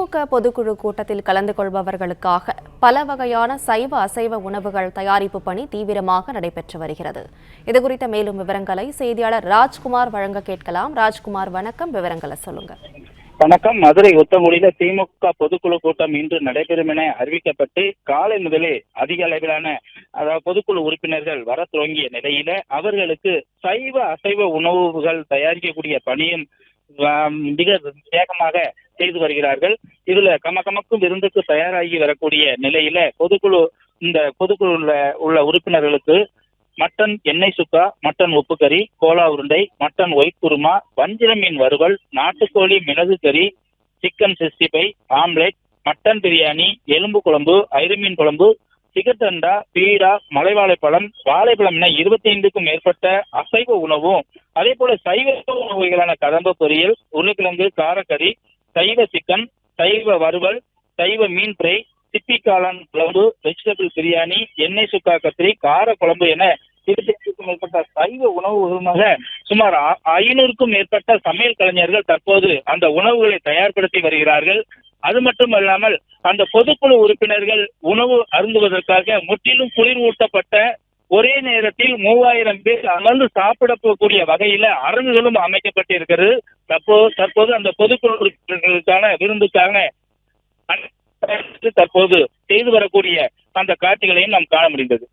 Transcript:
திமுக பொதுக்குழு கூட்டத்தில் கலந்து கொள்பவர்களுக்காக பல வகையான சைவ அசைவ உணவுகள் தயாரிப்பு பணி தீவிரமாக நடைபெற்று வருகிறது. இதுகுறித்த மேலும் விவரங்களை செய்தியாளர் ராஜ்குமார் வழங்க கேட்கலாம். ராஜ்குமார், வணக்கம். விவரங்களை சொல்லுங்க. வணக்கம். மதுரை ஒத்தமொழியில திமுக பொதுக்குழு கூட்டம் இன்று நடைபெறும் என அறிவிக்கப்பட்டு காலை முதலே அதிக அளவிலான பொதுக்குழு உறுப்பினர்கள் வர துவங்கிய நிலையில அவர்களுக்கு சைவ அசைவ உணவுகள் தயாரிக்கக்கூடிய பணியும் மிக வேகமாக செய்து வருகிறார்கள். இதுல கமக்கும் விருந்துக்கு தயாராகி வரக்கூடிய நிலையில இந்த பொதுக்குழுல உள்ள உறுப்பினர்களுக்கு மட்டன் எண்ணெய் சுக்கா, மட்டன் உப்புக்கறி, கோலா உருண்டை, மட்டன் ஒயிட் குருமா, வஞ்சிர மீன் வறுவல், நாட்டுக்கோழி மிளகு கறி, சிக்கன் 65, ஆம்லெட், மட்டன் பிரியாணி, எலும்பு குழம்பு, ஐரமீன் குழம்பு, சிகத்தண்டா, பீடா, மலைவாழைப்பழம், வாழைப்பழம் என 25க்கும் மேற்பட்ட அசைவ உணவும், அதே போல சைவ உணவுகளான கதம்ப பொரியல், உருளைக்கிழங்கு காரக்கறி, சைவ சிக்கன், சைவ வறுவல், சைவ மீன் ஃப்ரை, சிப்பி காளான் குழம்பு, வெஜிடபிள் பிரியாணி, எண்ணெய் சுக்கா கத்திரி, கார குழம்பு என 25க்கும் மேற்பட்ட சைவ உணவுகளுமாக சுமார் 500க்கும் மேற்பட்ட சமையல் கலைஞர்கள் தற்போது அந்த உணவுகளை தயார்படுத்தி வருகிறார்கள். அது மட்டுமல்லாமல் அந்த பொதுக்குழு உறுப்பினர்கள் உணவு அருந்துவதற்காக முற்றிலும் குளிர் ஊட்டப்பட்ட ஒரே நேரத்தில் 3000 பேர் அமர்ந்து சாப்பிட போகக்கூடிய வகையில அரங்குகளும் அமைக்கப்பட்டிருக்கிறது. தற்போது அந்த பொதுக்குழு உறுப்பினர்களுக்கான விருந்துக்கான தற்போது செய்து வரக்கூடிய அந்த காட்சிகளையும் நாம் காண முடிந்தது.